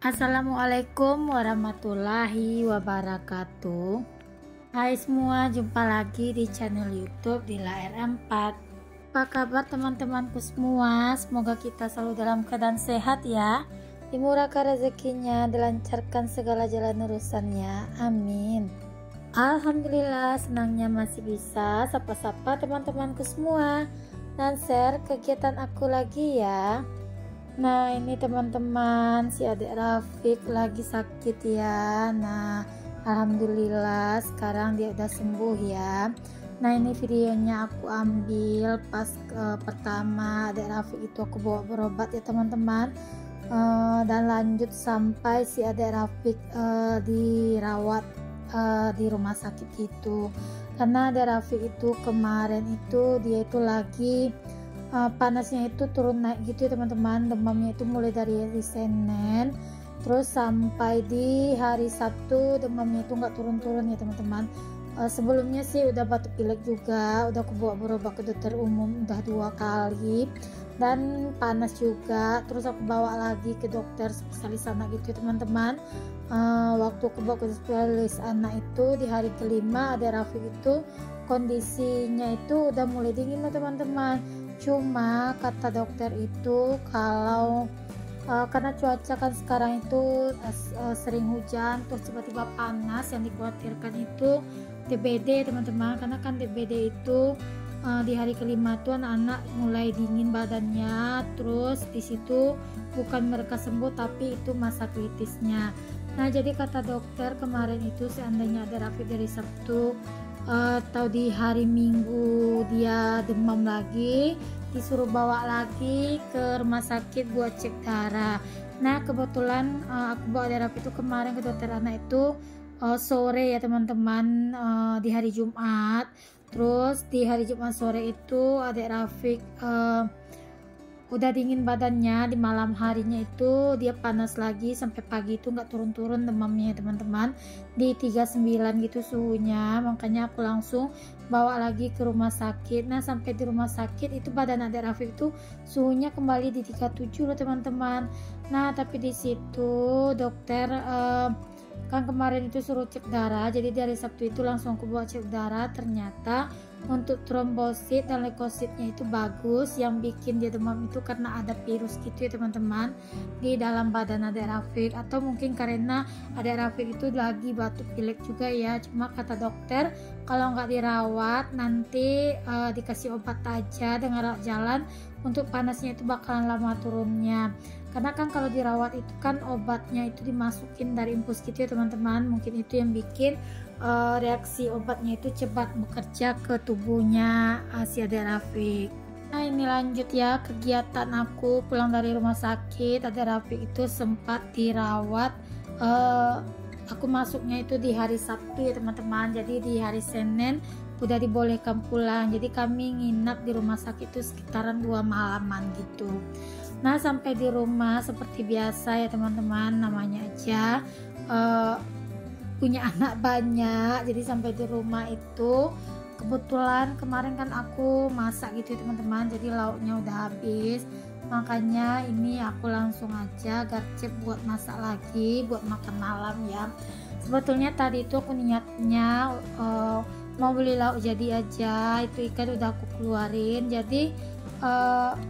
Assalamualaikum warahmatullahi wabarakatuh. Hai semua, jumpa lagi di channel YouTube Dila R4. Apa kabar teman-temanku semua? Semoga kita selalu dalam keadaan sehat ya, dimurahkan rezekinya, dilancarkan segala jalan urusannya, amin. Alhamdulillah, senangnya masih bisa sapa-sapa teman-temanku semua dan share kegiatan aku lagi ya. Nah ini teman-teman, si adik Rafiq lagi sakit ya. Nah alhamdulillah sekarang dia udah sembuh ya. Nah ini videonya aku ambil pas pertama adik Rafiq itu aku bawa berobat ya teman-teman. Dan lanjut sampai si adik Rafiq dirawat di rumah sakit itu. Karena adik Rafiq itu kemarin itu dia itu lagi panasnya itu turun naik gitu ya teman-teman. Demamnya itu mulai dari hari Senin terus sampai di hari Sabtu, demamnya itu nggak turun-turun ya teman-teman. Sebelumnya sih udah batuk pilek juga, udah aku bawa berobat ke dokter umum udah 2 kali dan panas juga. Terus aku bawa lagi ke dokter spesialis anak gitu ya teman-teman. Waktu aku bawa ke spesialis anak itu di hari kelima ada Rafiq itu kondisinya itu udah mulai dingin loh teman-teman. Cuma kata dokter itu kalau karena cuaca kan sekarang itu sering hujan terus tiba-tiba panas, yang dikhawatirkan itu DBD teman-teman. Karena kan DBD itu di hari kelima tuh anak-anak mulai dingin badannya, terus di situ bukan mereka sembuh tapi itu masa kritisnya. Nah jadi kata dokter kemarin itu seandainya ada Rafiq dari Sabtu atau di hari Minggu dia demam lagi, disuruh bawa lagi ke rumah sakit buat cek darah. Nah kebetulan aku bawa darah itu kemarin ke dokter anak itu sore ya teman-teman, di hari Jumat. Terus di hari Jumat sore itu adik Rafiq udah dingin badannya, di malam harinya itu dia panas lagi sampai pagi itu nggak turun-turun demamnya teman-teman, di 39 gitu suhunya. Makanya aku langsung bawa lagi ke rumah sakit. Nah sampai di rumah sakit itu badan adik Rafiq itu suhunya kembali di 37 loh teman-teman. Nah tapi di situ dokter kan kemarin itu suruh cek darah, jadi dari Sabtu itu langsung aku bawa cek darah. Ternyata untuk trombosit dan leukositnya itu bagus. Yang bikin dia demam itu karena ada virus gitu ya teman-teman di dalam badan adik Rafiq, atau mungkin karena adik Rafiq itu lagi batuk pilek juga ya. Cuma kata dokter kalau nggak dirawat nanti dikasih obat aja dengan rawat jalan, untuk panasnya itu bakalan lama turunnya. Karena kan kalau dirawat itu kan obatnya itu dimasukin dari infus gitu ya teman-teman. Mungkin itu yang bikin reaksi obatnya itu cepat bekerja ke tubuhnya si adik Rafiq. Nah ini lanjut ya kegiatan aku pulang dari rumah sakit. Adik Rafiq itu sempat dirawat, aku masuknya itu di hari Sabtu ya teman-teman. Jadi di hari Senin udah dibolehkan pulang. Jadi kami nginap di rumah sakit itu sekitaran 2 malaman gitu. Nah sampai di rumah seperti biasa ya teman-teman, namanya aja punya anak banyak. Jadi sampai di rumah itu kebetulan kemarin kan aku masak gitu ya teman-teman, jadi lauknya udah habis. Makanya ini aku langsung aja garcep buat masak lagi buat makan malam ya. Sebetulnya tadi itu aku niatnya mau beli lauk jadi aja, itu ikan udah aku keluarin. Jadi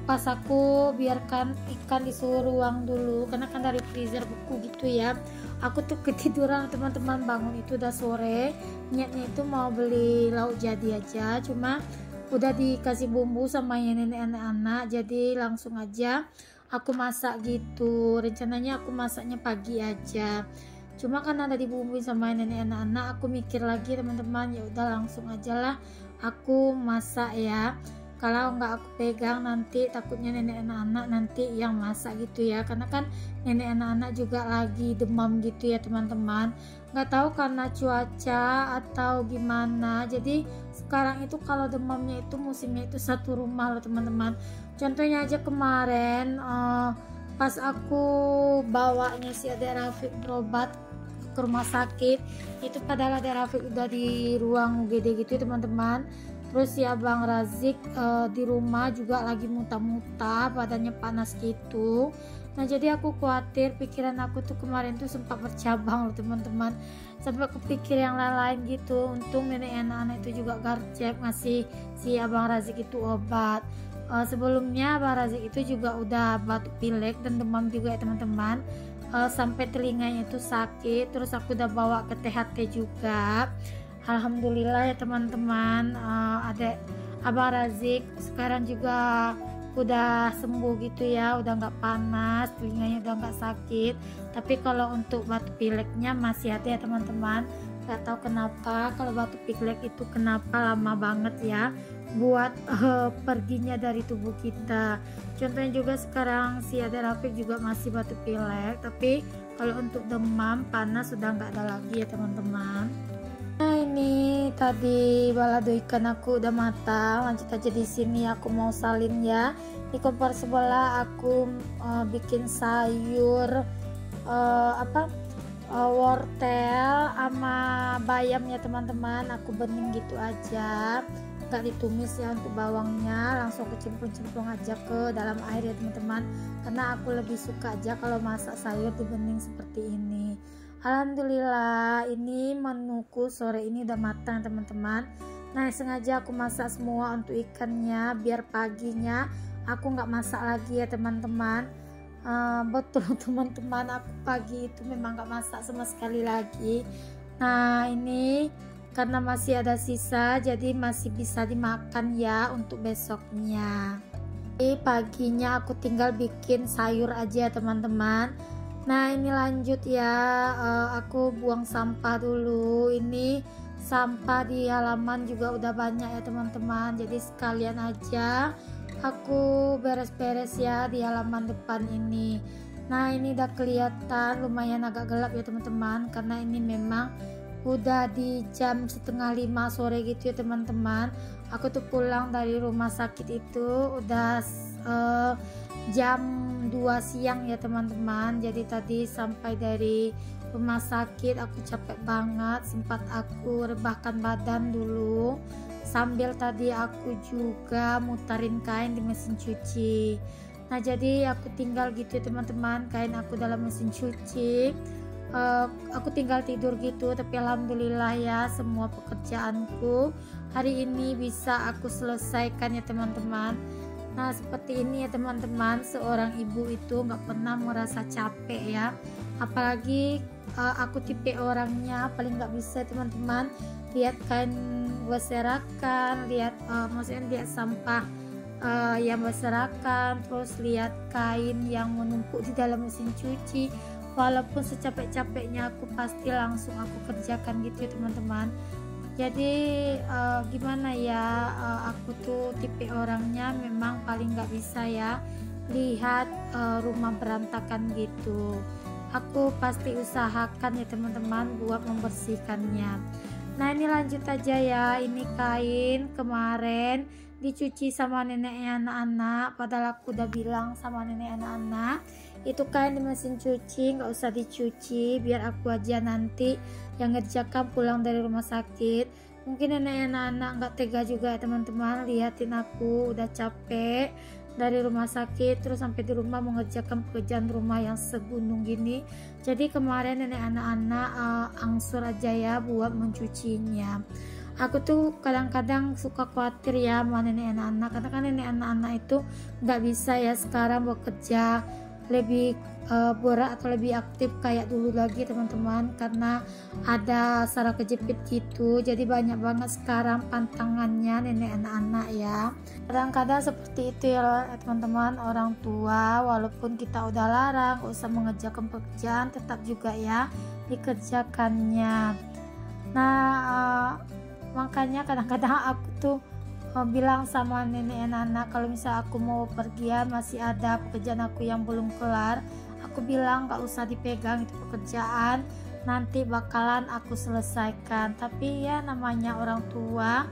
pas aku biarkan ikan di suhu ruang dulu karena kan dari freezer beku gitu ya. Aku tuh ketiduran teman-teman, bangun itu udah sore. Niatnya itu mau beli lauk jadi aja, cuma udah dikasih bumbu sama yang nenek anak-anak, jadi langsung aja aku masak gitu. Rencananya aku masaknya pagi aja, cuma kan ada dibumbuin sama nenek anak-anak, aku mikir lagi teman-teman, ya udah langsung aja lah aku masak ya. Kalau nggak aku pegang nanti takutnya nenek anak-anak nanti yang masak gitu ya. Karena kan nenek anak-anak juga lagi demam gitu ya teman-teman. Nggak tahu karena cuaca atau gimana. Jadi sekarang itu kalau demamnya itu musimnya itu satu rumah loh teman-teman. Contohnya aja kemarin pas aku bawanya si adik Rafiq berobat ke rumah sakit itu, padahal adik Rafiq udah di ruang UGD gitu ya teman-teman. Terus si Abang Razik di rumah juga lagi muntah-muntah, badannya panas gitu. Nah jadi aku khawatir, pikiran aku tuh kemarin tuh sempat bercabang loh teman-teman, sampai kepikir yang lain-lain gitu. Untung nenek anak-anak itu juga garcep ngasih si Abang Razik itu obat. Sebelumnya Abang Razik itu juga udah batuk pilek dan demam juga ya teman-teman. Sampai telinganya itu sakit, terus aku udah bawa ke THT juga. Alhamdulillah ya teman-teman, adek Abang Razik sekarang juga udah sembuh gitu ya, udah nggak panas, telinganya udah nggak sakit. Tapi kalau untuk batuk pileknya masih ada ya teman-teman. Gak tahu kenapa kalau batuk pilek itu kenapa lama banget ya buat perginya dari tubuh kita. Contohnya juga sekarang si Ade Rafiq juga masih batuk pilek, tapi kalau untuk demam panas sudah nggak ada lagi ya teman-teman. Nah ini tadi balado ikan aku udah matang, lanjut aja di sini aku mau salin ya. Di kompor sebelah aku bikin sayur wortel sama bayam ya teman-teman. Aku bening gitu aja, gak ditumis ya untuk bawangnya, langsung kecemplung-cemplung aja ke dalam air ya teman-teman, karena aku lebih suka aja kalau masak sayur dibening seperti ini. Alhamdulillah ini menuku sore ini udah matang teman-teman. Nah sengaja aku masak semua untuk ikannya biar paginya aku nggak masak lagi ya teman-teman. Betul teman-teman, aku pagi itu memang nggak masak sama sekali lagi. Nah ini karena masih ada sisa jadi masih bisa dimakan ya untuk besoknya. Jadi paginya aku tinggal bikin sayur aja teman-teman. Nah ini lanjut ya, aku buang sampah dulu. Ini sampah di halaman juga udah banyak ya teman-teman, jadi sekalian aja aku beres-beres ya di halaman depan ini. Nah ini udah kelihatan lumayan agak gelap ya teman-teman, karena ini memang udah di jam 4:30 sore gitu ya teman-teman. Aku tuh pulang dari rumah sakit itu udah jam 2 siang ya teman-teman. Jadi tadi sampai dari rumah sakit aku capek banget, sempat aku rebahkan badan dulu sambil tadi aku juga mutarin kain di mesin cuci. Nah jadi aku tinggal gitu ya teman-teman, kain aku dalam mesin cuci. Aku tinggal tidur gitu, tapi alhamdulillah ya semua pekerjaanku hari ini bisa aku selesaikan ya teman-teman. Nah seperti ini ya teman-teman, seorang ibu itu nggak pernah merasa capek ya, apalagi aku tipe orangnya paling nggak bisa teman-teman lihat kain berserakan, maksudnya lihat sampah yang berserakan, terus lihat kain yang menumpuk di dalam mesin cuci. Walaupun secapek-capeknya aku pasti langsung aku kerjakan gitu ya teman-teman. Jadi gimana ya, aku tuh tipe orangnya memang paling nggak bisa ya lihat rumah berantakan gitu. Aku pasti usahakan ya teman-teman buat membersihkannya. Nah ini lanjut aja ya, ini kain kemarin dicuci sama neneknya anak-anak, padahal aku udah bilang sama nenek anak-anak itu kain di mesin cuci nggak usah dicuci, biar aku aja nanti yang ngerjakan pulang dari rumah sakit. Mungkin nenek anak-anak nggak tega juga ya teman-teman lihatin aku udah capek dari rumah sakit terus sampai di rumah mengerjakan pekerjaan rumah yang segunung gini. Jadi kemarin nenek anak-anak angsur aja ya buat mencucinya. Aku tuh kadang-kadang suka khawatir ya sama nenek anak-anak, karena kan nenek anak-anak itu nggak bisa ya sekarang bekerja lebih berat atau lebih aktif kayak dulu lagi teman-teman, karena ada saraf kejepit gitu. Jadi banyak banget sekarang pantangannya nenek anak-anak ya. Kadang-kadang seperti itu ya teman-teman, orang tua walaupun kita udah larang gak usah mengerjakan pekerjaan tetap juga ya dikerjakannya. Nah makanya kadang-kadang aku tuh bilang sama nenek anak-anak kalau misal aku mau pergian masih ada pekerjaan aku yang belum kelar, aku bilang gak usah dipegang itu pekerjaan, nanti bakalan aku selesaikan. Tapi ya namanya orang tua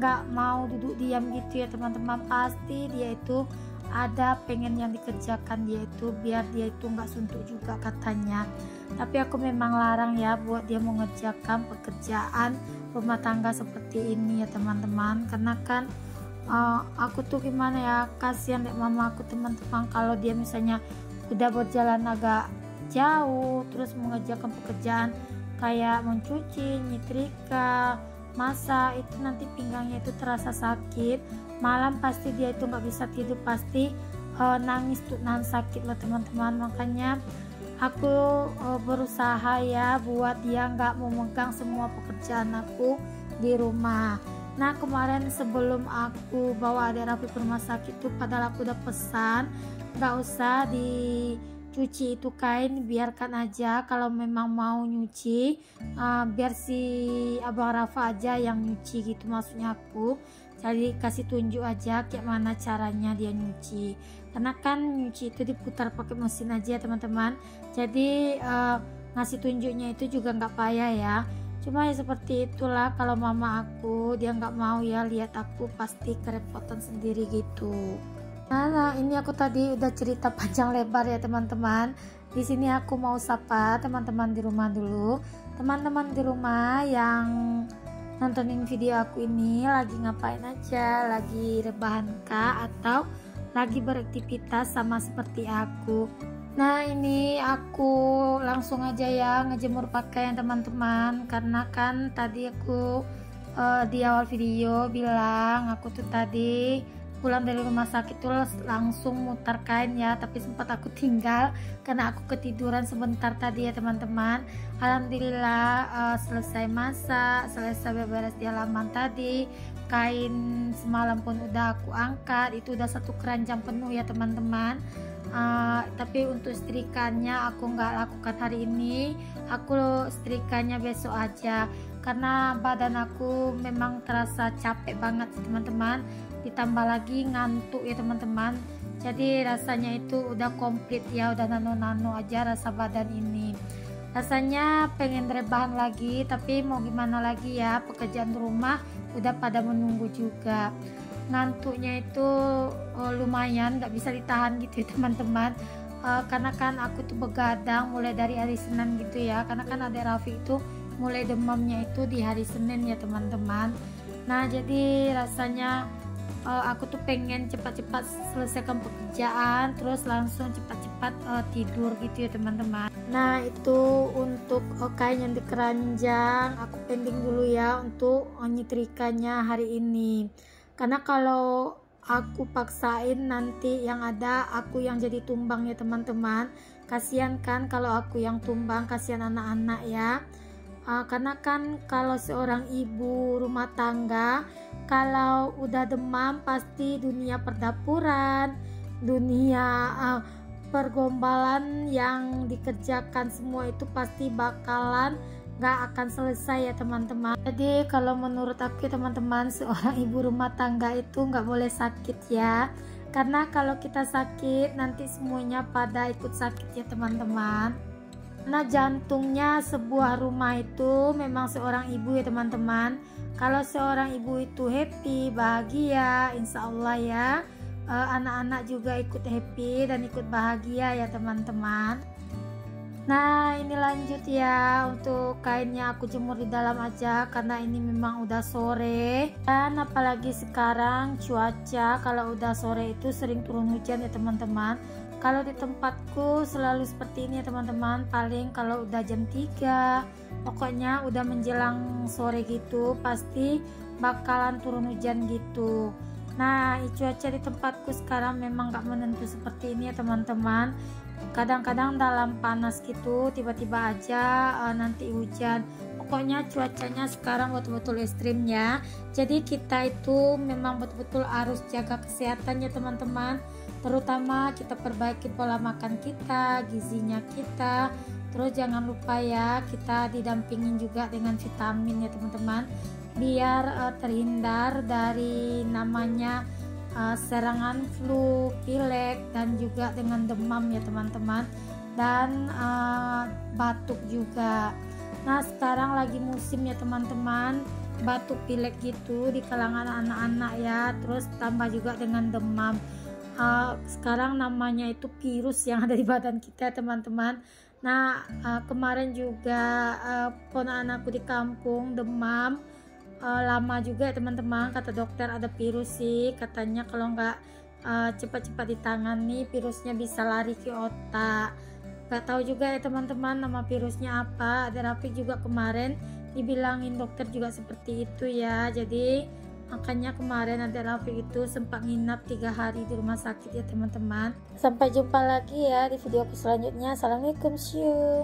gak mau duduk diam gitu ya teman-teman, pasti dia itu ada pengen yang dikerjakan dia itu biar dia itu nggak suntuk juga katanya. Tapi aku memang larang ya buat dia mengerjakan pekerjaan rumah tangga seperti ini ya teman-teman, karena kan aku tuh gimana ya, kasihan deh mama aku teman-teman kalau dia misalnya udah berjalan agak jauh terus mengerjakan pekerjaan kayak mencuci, nyetrika, masak, itu nanti pinggangnya itu terasa sakit, malam pasti dia itu nggak bisa tidur, pasti nangis tuh, nahan sakit loh teman-teman. Makanya aku berusaha ya buat dia nggak memegang semua pekerjaan aku di rumah. Nah kemarin sebelum aku bawa adik Raffi ke rumah sakit tuh, padahal aku udah pesan nggak usah dicuci itu kain, biarkan aja kalau memang mau nyuci biar si abang Rafa aja yang nyuci gitu, maksudnya aku jadi kasih tunjuk aja kayak mana caranya dia nyuci, karena kan nyuci itu diputar pakai mesin aja teman-teman, jadi ngasih tunjuknya itu juga nggak payah ya. Cuma ya seperti itulah, kalau mama aku dia nggak mau ya lihat aku pasti kerepotan sendiri gitu. Nah, ini aku tadi udah cerita panjang lebar ya teman-teman. Di sini aku mau sapa teman-teman di rumah dulu. Teman-teman di rumah yang nontonin video aku ini lagi ngapain aja? Lagi rebahan kah atau lagi beraktivitas sama seperti aku? Nah, ini aku langsung aja ya ngejemur pakaian teman-teman, karena kan tadi aku di awal video bilang aku tuh tadi pulang dari rumah sakit tuh langsung mutar kain ya, tapi sempat aku tinggal karena aku ketiduran sebentar tadi ya teman-teman. Alhamdulillah selesai masak, selesai beberes di halaman tadi, kain semalam pun udah aku angkat, itu udah satu keranjang penuh ya teman-teman. Tapi untuk setrikannya aku nggak lakukan hari ini, aku setrikannya besok aja karena badan aku memang terasa capek banget teman-teman, ditambah lagi ngantuk ya teman-teman, jadi rasanya itu udah komplit ya, udah nano-nano aja rasa badan ini, rasanya pengen rebahan lagi, tapi mau gimana lagi ya, pekerjaan rumah udah pada menunggu juga. Ngantuknya itu lumayan nggak bisa ditahan gitu ya teman-teman, karena kan aku tuh begadang mulai dari hari Senin gitu ya, karena kan adik Raffi itu mulai demamnya itu di hari Senin ya teman-teman. Nah jadi rasanya aku tuh pengen cepat-cepat selesaikan pekerjaan terus langsung cepat-cepat tidur gitu ya teman-teman. Nah itu untuk kain yang di keranjang aku pending dulu ya untuk nyetrikanya hari ini, karena kalau aku paksain nanti yang ada aku yang jadi tumbang ya teman-teman, kasihan kan kalau aku yang tumbang, kasihan anak-anak ya. Karena kan kalau seorang ibu rumah tangga kalau udah demam pasti dunia perdapuran, dunia pergombalan yang dikerjakan semua itu pasti bakalan gak akan selesai ya teman-teman. Jadi kalau menurut aku teman-teman, seorang ibu rumah tangga itu nggak boleh sakit ya, karena kalau kita sakit nanti semuanya pada ikut sakit ya teman-teman. Nah jantungnya sebuah rumah itu memang seorang ibu ya teman-teman. Kalau seorang ibu itu happy, bahagia, insya Allah ya anak-anak juga ikut happy dan ikut bahagia ya teman-teman. Nah ini lanjut ya, untuk kainnya aku jemur di dalam aja karena ini memang udah sore, dan apalagi sekarang cuaca kalau udah sore itu sering turun hujan ya teman-teman. Kalau di tempatku selalu seperti ini ya teman-teman, paling kalau udah jam 3 pokoknya udah menjelang sore gitu pasti bakalan turun hujan gitu. Nah cuaca di tempatku sekarang memang gak menentu seperti ini ya teman-teman, kadang-kadang dalam panas gitu tiba-tiba aja nanti hujan, pokoknya cuacanya sekarang betul-betul ekstrim ya. Jadi kita itu memang betul-betul harus jaga kesehatan ya teman-teman, terutama kita perbaiki pola makan kita, gizinya kita, terus jangan lupa ya kita didampingin juga dengan vitamin ya teman-teman, biar terhindar dari namanya serangan flu, pilek, dan juga dengan demam ya teman-teman, dan batuk juga. Nah sekarang lagi musim ya teman-teman, batuk pilek gitu di kalangan anak-anak ya, terus tambah juga dengan demam. sekarang namanya itu virus yang ada di badan kita teman-teman. Nah kemarin juga ponakan aku di kampung demam lama juga ya teman-teman, kata dokter ada virus sih, katanya kalau nggak cepat-cepat ditangani virusnya bisa lari ke otak. Nggak tahu juga ya teman-teman nama virusnya apa. Ada Rafiq juga kemarin dibilangin dokter juga seperti itu ya, jadi makanya kemarin ada Rafiq itu sempat nginap 3 hari di rumah sakit ya teman-teman. Sampai jumpa lagi ya di videoku selanjutnya. Assalamualaikum, see you.